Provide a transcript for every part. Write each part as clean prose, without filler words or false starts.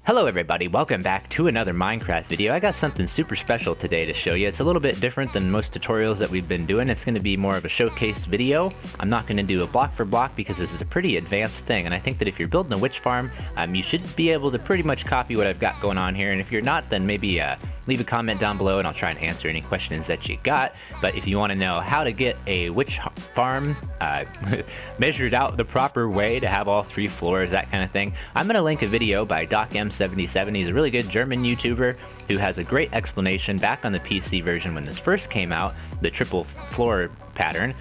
Hello everybody, welcome back to another Minecraft video. I got something super special today to show you. It's a little bit different than most tutorials that we've been doing. It's going to be more of a showcase video. I'm not going to do a block for block because this is a pretty advanced thing, and I think that if you're building a witch farm, you should be able to pretty much copy what I've got going on here, and if you're not, then maybe leave a comment down below and I'll try and answer any questions that you got. But if you want to know how to get a witch farm measured out the proper way to have all 3 floors, that kind of thing, I'm going to link a video by DocM77. He's a really good German YouTuber who has a great explanation back on the PC version when this first came out, the triple floor pattern.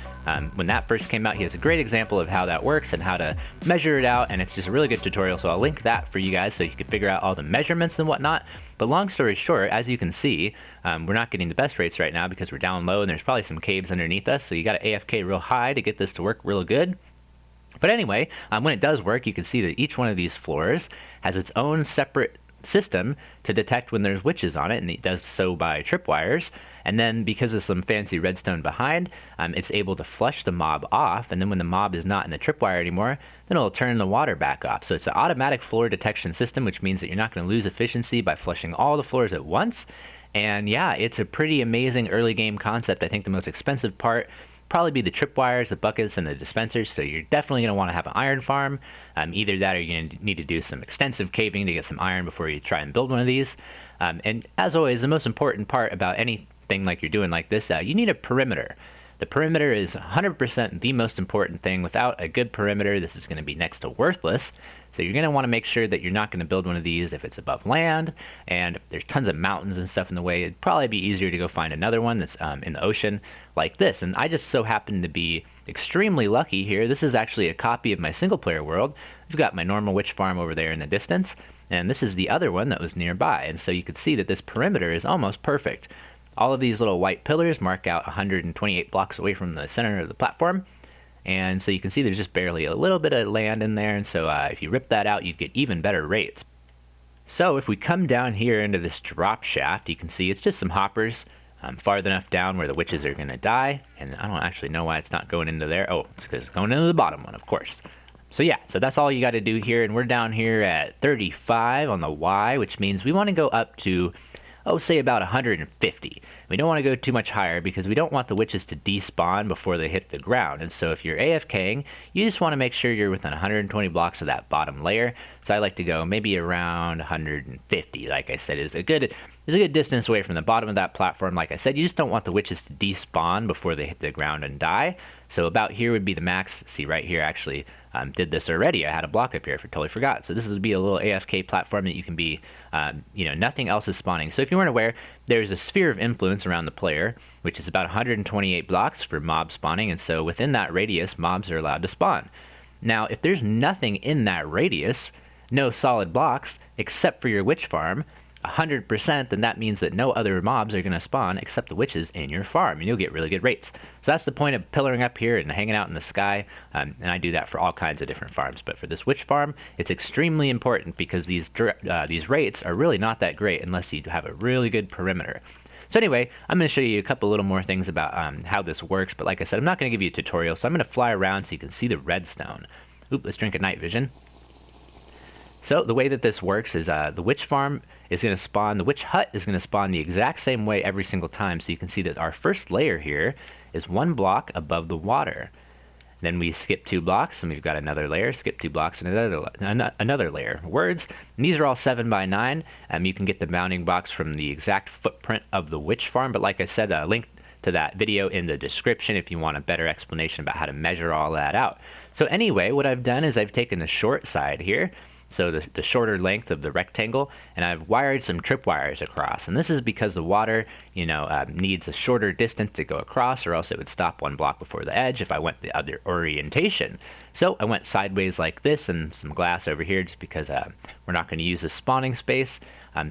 When that first came out, he has a great example of how that works and how to measure it out, and it's just a really good tutorial, so I'll link that for you guys so you can figure out all the measurements and whatnot. But long story short, as you can see, we're not getting the best rates right now because we're down low and there's probably some caves underneath us, so you got to AFK real high to get this to work real good. But anyway, when it does work, you can see that each one of these floors has its own separate system to detect when there's witches on it, and it does so by tripwires. And then because of some fancy redstone behind, it's able to flush the mob off, and then when the mob is not in the tripwire anymore, then it'll turn the water back off. So it's an automatic floor detection system, which means that you're not going to lose efficiency by flushing all the floors at once. And yeah, it's a pretty amazing early game concept. I think the most expensive part probably be the tripwires, the buckets, and the dispensers, so you're definitely going to want to have an iron farm. Either that or you're going to need to do some extensive caving to get some iron before you try and build one of these. And as always, the most important part about anything like you're doing like this, you need a perimeter. The perimeter is 100% the most important thing. Without a good perimeter, this is going to be next to worthless. So you're going to want to make sure that you're not going to build one of these if it's above land, and if there's tons of mountains and stuff in the way, it'd probably be easier to go find another one that's in the ocean like this. And I just so happen to be extremely lucky here. This is actually a copy of my single player world. I've got my normal witch farm over there in the distance, and this is the other one that was nearby. And so you can see that this perimeter is almost perfect. All of these little white pillars mark out 128 blocks away from the center of the platform. And so you can see there's just barely a little bit of land in there, and so if you rip that out, you'd get even better rates. So if we come down here into this drop shaft, you can see it's just some hoppers far enough down where the witches are going to die, and I don't actually know why it's not going into there. Oh, it's because it's going into the bottom one, of course. So yeah, so that's all you got to do here, and we're down here at 35 on the Y, which means we want to go up to, say about 150. We don't want to go too much higher because we don't want the witches to despawn before they hit the ground. And so if you're AFKing, you just want to make sure you're within 120 blocks of that bottom layer. So I like to go maybe around 150. Like I said, is a good distance away from the bottom of that platform. Like I said, you just don't want the witches to despawn before they hit the ground and die. So about here would be the max. See right here, actually did this already. I had a block up here, I totally forgot. So this would be a little AFK platform that you can be, nothing else is spawning. So if you weren't aware, there's a sphere of influence around the player, which is about 128 blocks for mob spawning, and so within that radius, mobs are allowed to spawn. Now, if there's nothing in that radius, no solid blocks, except for your witch farm, 100%, then that means that no other mobs are going to spawn except the witches in your farm, and you'll get really good rates. So that's the point of pillaring up here and hanging out in the sky, and I do that for all kinds of different farms. But for this witch farm, it's extremely important because these rates are really not that great unless you have a really good perimeter. So anyway, I'm going to show you a couple little more things about how this works, but like I said, I'm not going to give you a tutorial, so I'm going to fly around so you can see the redstone. Oop, let's drink a night vision. So the way that this works is the witch farm is going to spawn, the witch hut is going to spawn the exact same way every single time. So you can see that our first layer here is 1 block above the water. Then we skip 2 blocks and we've got another layer, skip 2 blocks and another layer. Words, and these are all 7 by 9. You can get the bounding box from the exact footprint of the witch farm, but like I said, link to that video in the description if you want a better explanation about how to measure all that out. So anyway, what I've done is I've taken the short side here, so the shorter length of the rectangle, and I've wired some tripwires across. And this is because the water, needs a shorter distance to go across, or else it would stop 1 block before the edge if I went the other orientation. So I went sideways like this, and some glass over here just because we're not going to use the spawning space.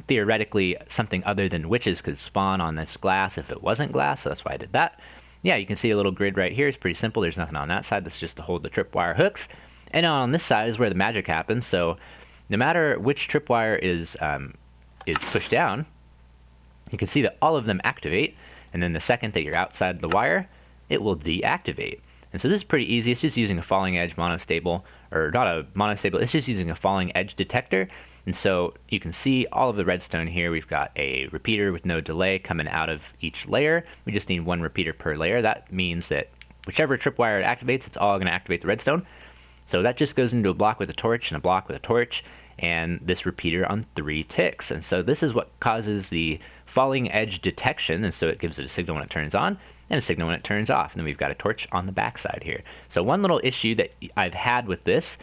Theoretically, something other than witches could spawn on this glass if it wasn't glass, so that's why I did that. Yeah, you can see a little grid right here. It's pretty simple. There's nothing on that side. That's just to hold the tripwire hooks. And on this side is where the magic happens, so no matter which tripwire is pushed down, you can see that all of them activate, and then the second that you're outside the wire, it will deactivate. And so this is pretty easy. It's just using a falling edge monostable, or not a monostable, it's just using a falling edge detector. And so you can see all of the redstone here. We've got a repeater with no delay coming out of each layer. We just need one repeater per layer. That means that whichever tripwire it activates, it's all going to activate the redstone. So that just goes into a block with a torch and a block with a torch, and this repeater on 3 ticks. And so this is what causes the falling edge detection, and so it gives it a signal when it turns on and a signal when it turns off. And then we've got a torch on the backside here. So one little issue that I've had with this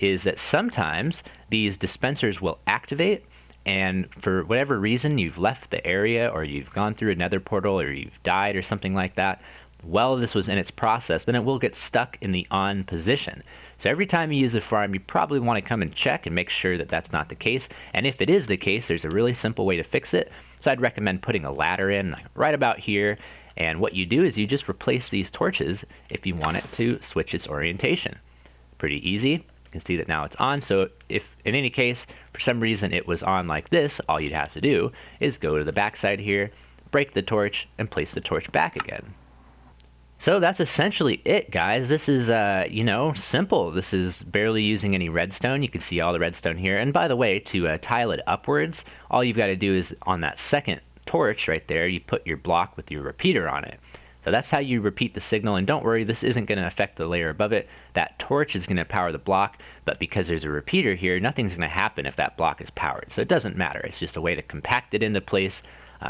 is that sometimes these dispensers will activate, and for whatever reason you've left the area or you've gone through another portal or you've died or something like that while this was in its process, then it will get stuck in the on position. So every time you use a farm, you probably want to come and check and make sure that that's not the case. And if it is the case, there's a really simple way to fix it. So I'd recommend putting a ladder in right about here. And what you do is you just replace these torches if you want it to switch its orientation. Pretty easy. You can see that now it's on. So if in any case, for some reason it was on like this, all you'd have to do is go to the backside here, break the torch, and place the torch back again. So that's essentially it, guys. This is, simple. This is barely using any redstone. You can see all the redstone here. And by the way, to tile it upwards, all you've got to do is on that second torch right there, you put your block with your repeater on it. So that's how you repeat the signal. And don't worry, this isn't going to affect the layer above it. That torch is going to power the block, but because there's a repeater here, nothing's going to happen if that block is powered. So it doesn't matter. It's just a way to compact it into place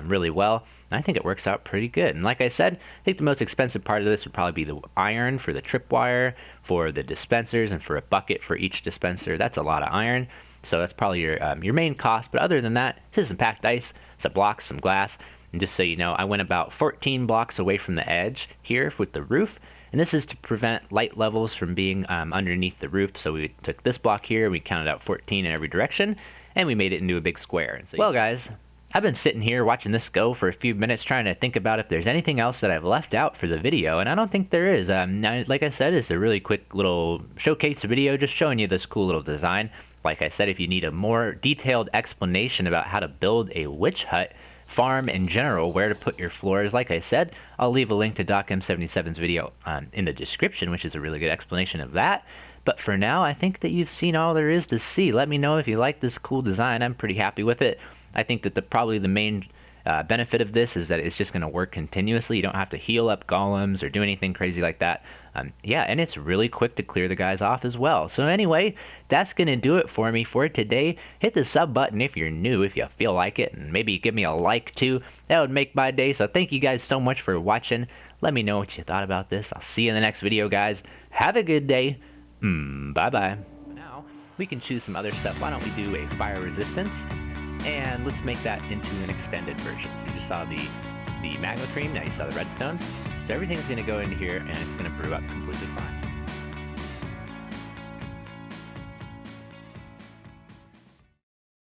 really well. And I think it works out pretty good. And like I said, I think the most expensive part of this would probably be the iron for the tripwire, for the dispensers, and for a bucket for each dispenser. That's a lot of iron. So that's probably your main cost. But other than that, this is some packed ice, some blocks, some glass. And just so you know, I went about 14 blocks away from the edge here with the roof. And this is to prevent light levels from being underneath the roof. So we took this block here, we counted out 14 in every direction, and we made it into a big square. And so, well, guys, I've been sitting here watching this go for a few minutes trying to think about if there's anything else that I've left out for the video, and I don't think there is. Like I said, it's a really quick little showcase video just showing you this cool little design. Like I said, if you need a more detailed explanation about how to build a witch hut, farm in general, where to put your floors, like I said, I'll leave a link to DocM77's video in the description, which is a really good explanation of that. But for now, I think that you've seen all there is to see. Let me know if you like this cool design. I'm pretty happy with it. I think that probably the main benefit of this is that it's just going to work continuously. You don't have to heal up golems or do anything crazy like that. Yeah, and it's really quick to clear the guys off as well. So anyway, that's going to do it for me for today. Hit the sub button if you're new, if you feel like it, and maybe give me a like too. That would make my day. So thank you guys so much for watching. Let me know what you thought about this. I'll see you in the next video, guys. Have a good day. Bye-bye. Now, we can choose some other stuff. Why don't we do a fire resistance? And let's make that into an extended version. So you just saw the magma cream, now you saw the redstone. So everything's going to go into here and it's going to brew up completely fine.